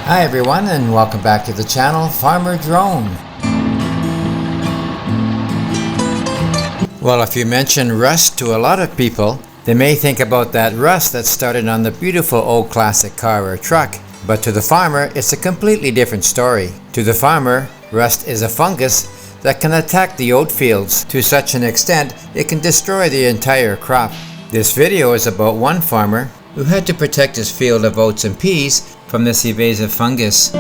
Hi everyone, and welcome back to the channel Farmer Drone. Well, if you mention rust to a lot of people, they may think about that rust that started on the beautiful old classic car or truck. But to the farmer, it's a completely different story. To the farmer, rust is a fungus that can attack the oat fields to such an extent it can destroy the entire crop. This video is about one farmer who had to protect his field of oats and peas from this evasive fungus.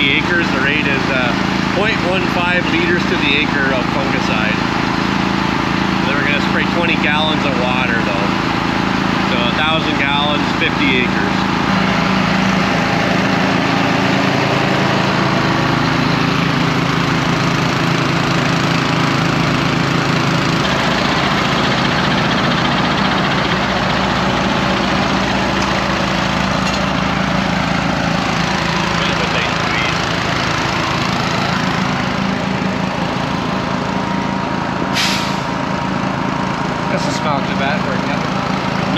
Acres. The rate is 0.15 liters to the acre of fungicide. Then we're going to spray 20 gallons of water though. So 1,000 gallons, 50 acres.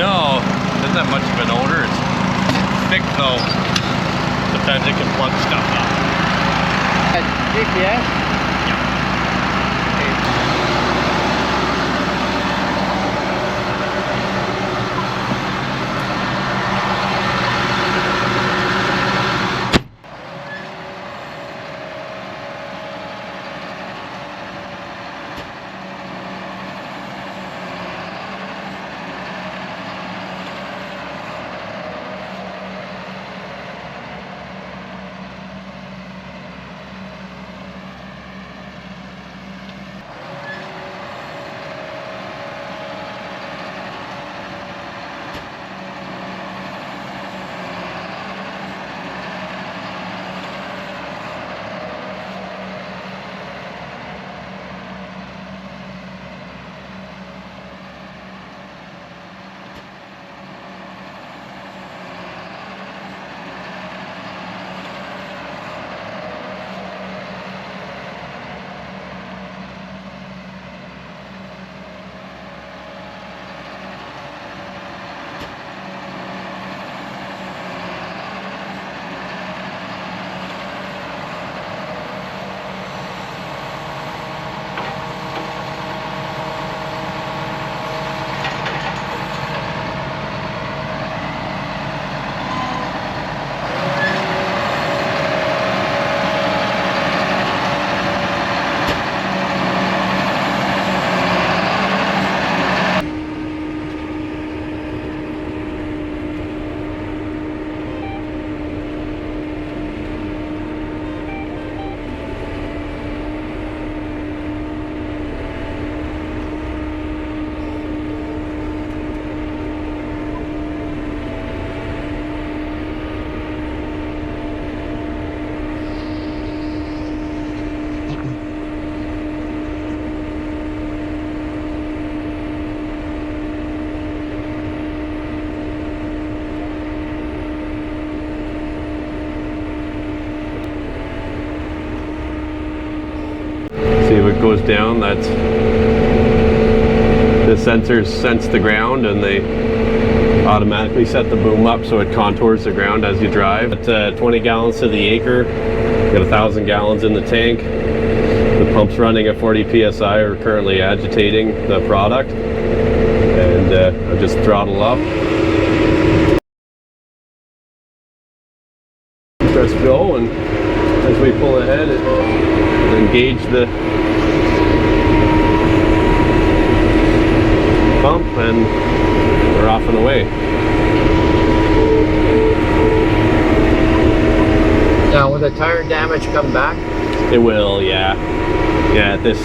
No, doesn't have much of an odor. It's thick though. Sometimes it can plug stuff up. GPS? goes down, that's the sensors sense the ground and they automatically set the boom up so it contours the ground as you drive. At 20 gallons to the acre, got 1,000 gallons in the tank. The pump's running at 40 psi. We're currently agitating the product, and I just throttle up. Press go, and as we pull ahead, engage the pump, and we're off and away. Now, will the tire damage come back? It will, yeah. Yeah, at this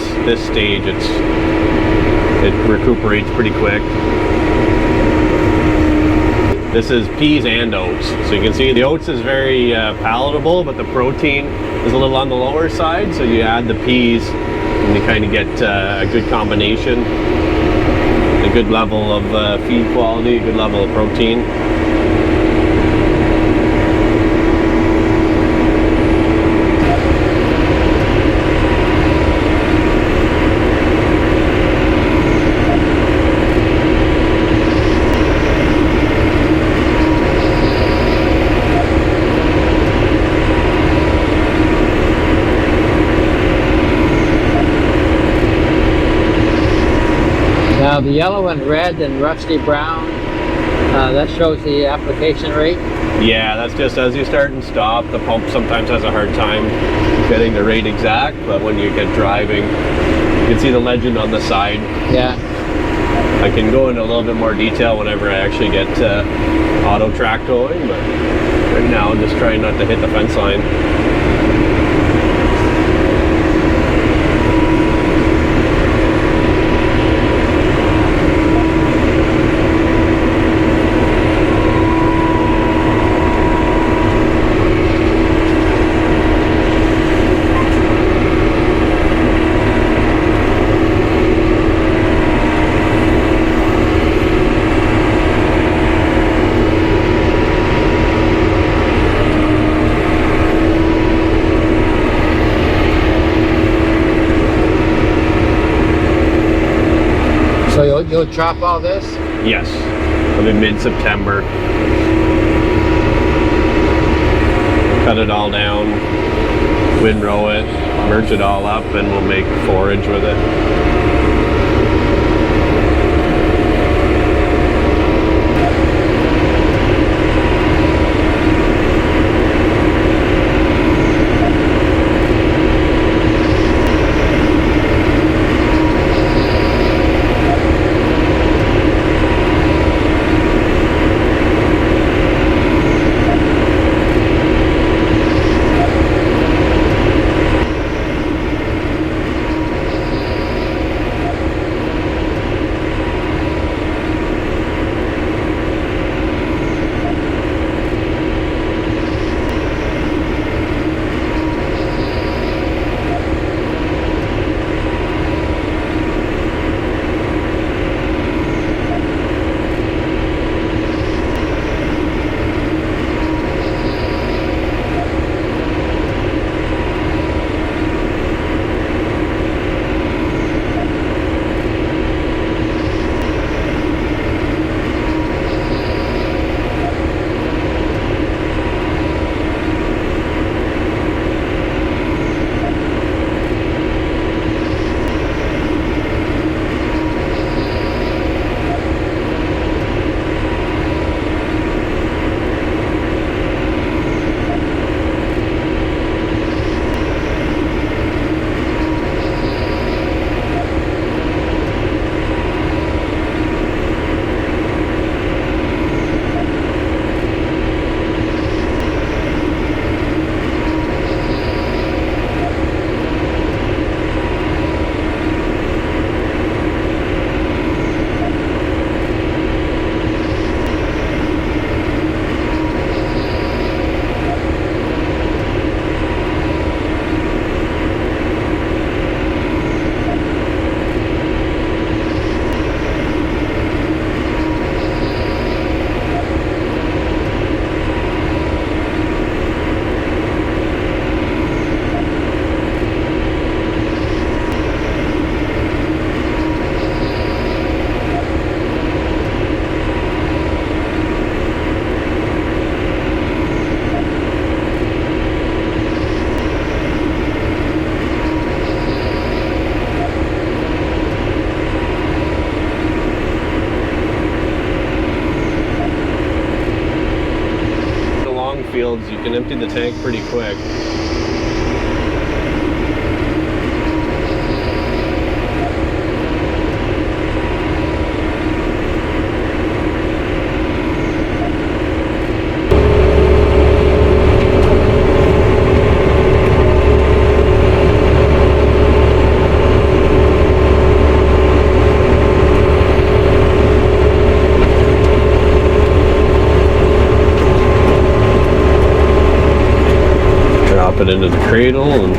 stage, it recuperates pretty quick. This is peas and oats. So you can see the oats is very palatable, but the protein is a little on the lower side. So you add the peas and you kind of get a good combination, a good level of feed quality, a good level of protein. Now the yellow and red and rusty brown, that shows the application rate? Yeah, that's just as you start and stop. The pump sometimes has a hard time getting the rate exact, but when you get driving, you can see the legend on the side. Yeah. I can go into a little bit more detail whenever I actually get auto track going, but right now I'm just trying not to hit the fence line. So you'll chop all this? Yes, it'll be mid-September. Cut it all down, windrow it, merge it all up, and we'll make forage with it. fields, you can empty the tank pretty quick. It into the cradle and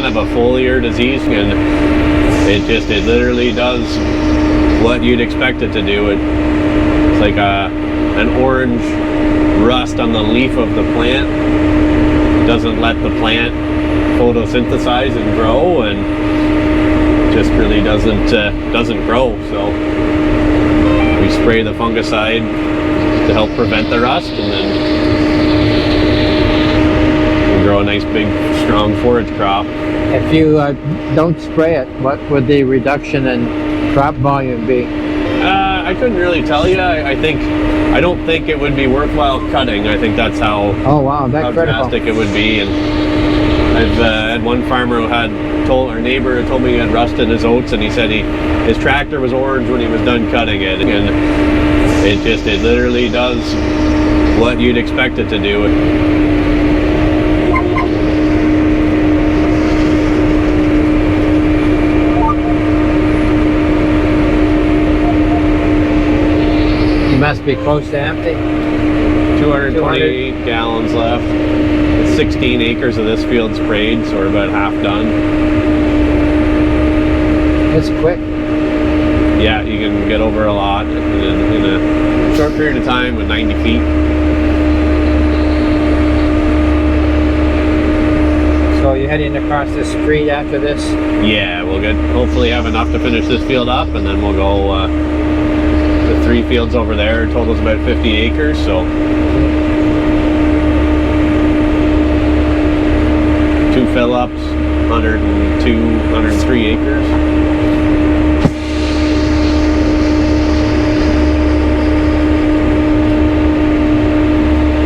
of a foliar disease, and it literally does what you'd expect it to do. It's like an orange rust on the leaf of the plant. It doesn't let the plant photosynthesize and grow, and just really doesn't grow. So we spray the fungicide to help prevent the rust, and then we'll grow a nice big strong forage crop. If you don't spray it, what would the reduction in crop volume be? I couldn't really tell you. I don't think it would be worthwhile cutting. I think that's how how drastic it would be. And I've had one farmer who our neighbor told me he had rust in his oats, and he said his tractor was orange when he was done cutting it, and it literally does what you'd expect it to do. Must be close to empty. 228 gallons left. It's 16 acres of this field sprayed, so we're about half done. It's quick. Yeah, you can get over a lot in a short period of time with 90 feet. So you're heading across the street after this? Yeah, we'll hopefully have enough to finish this field up, and then we'll go the 3 fields over there. Totals about 50 acres, so 2 fill-ups, 103 acres.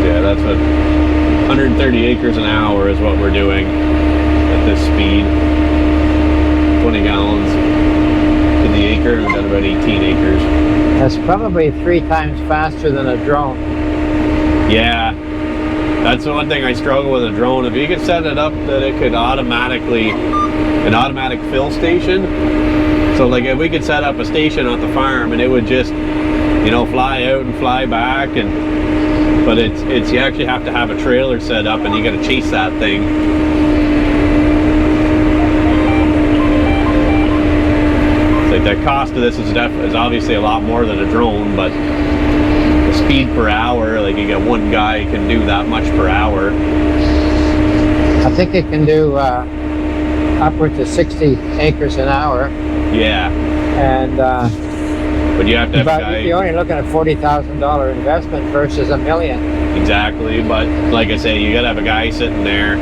Yeah, that's what 130 acres an hour is what we're doing at this speed. 20 gallons to the acre, and we've got about 18 acres. That's probably 3 times faster than a drone. Yeah, that's the one thing I struggle with a drone. If you could set it up that it could an automatic fill station. So like if we could set up a station at the farm and it would just, fly out and fly back, but you actually have to have a trailer set up, and you got to chase that thing. Like the cost of this is obviously a lot more than a drone, but the speed per hour, like you get one guy can do that much per hour. I think it can do upwards of 60 acres an hour. Yeah. And but you have to have a guy. You're only looking at $40,000 investment versus $1 million. Exactly, but like I say, you gotta have a guy sitting there.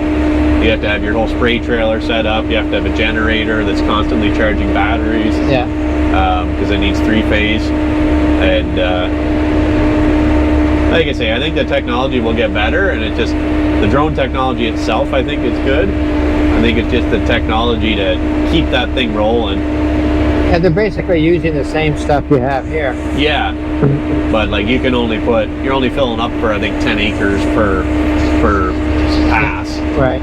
You have to have your whole spray trailer set up. You have to have a generator that's constantly charging batteries. Yeah. Because it needs 3-phase, and like I say, I think the technology will get better, and the drone technology itself, I think, is good. I think it's just the technology to keep that thing rolling. And they're basically using the same stuff you have here. Yeah, but like you're only filling up for I think 10 acres per pass. Right.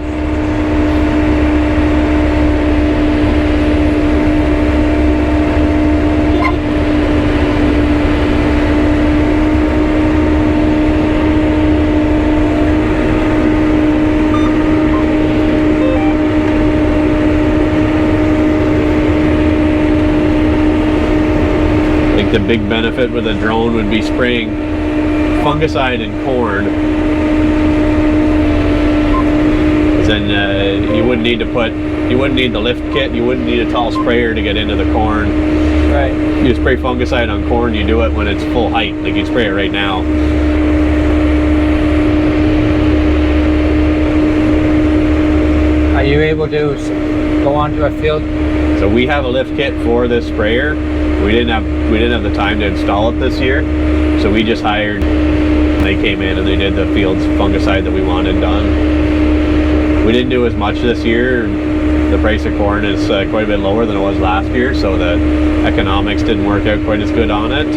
The big benefit with a drone would be spraying fungicide in corn. Then you wouldn't need the lift kit, you wouldn't need a tall sprayer to get into the corn. Right. You spray fungicide on corn, you do it when it's full height, like you spray it right now. Are you able to go onto a field? So we have a lift kit for this sprayer. We didn't have the time to install it this year, so we just hired. They came in and they did the field's fungicide that we wanted done. We didn't do as much this year. The price of corn is quite a bit lower than it was last year, so the economics didn't work out quite as good on it.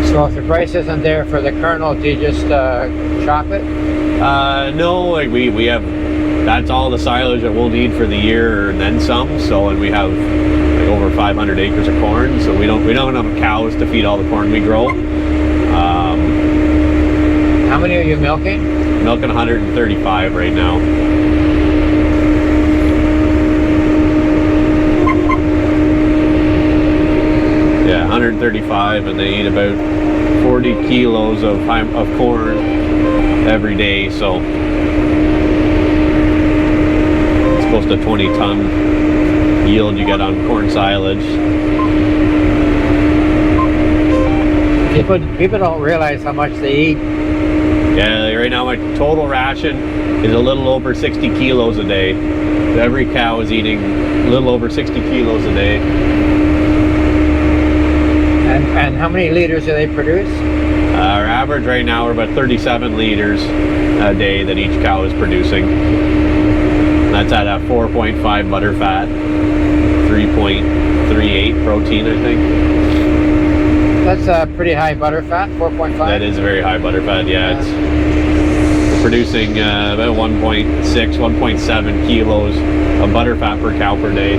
So if the price isn't there for the kernel, do you just chop it? No, like we have. That's all the silage that we'll need for the year and then some. So, and we have like over 500 acres of corn. So we don't have enough cows to feed all the corn we grow. How many are you milking? Milking 135 right now. Yeah, 135, and they eat about 40 kilos of corn every day. So. Close to 20-ton yield you get on corn silage. People don't realize how much they eat. Yeah, right now my total ration is a little over 60 kilos a day. Every cow is eating a little over 60 kilos a day. And how many liters do they produce? Our average right now are about 37 liters a day that each cow is producing. That's at a 4.5 butter fat, 3.38 protein, I think. That's a pretty high butter fat, 4.5? That is a very high butter fat, yeah. It's producing about 1.6, 1.7 kilos of butter fat per cow per day.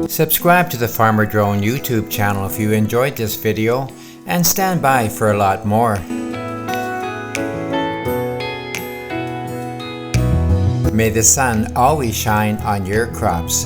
Subscribe to the Farmer Drone YouTube channel if you enjoyed this video, and stand by for a lot more. May the sun always shine on your crops.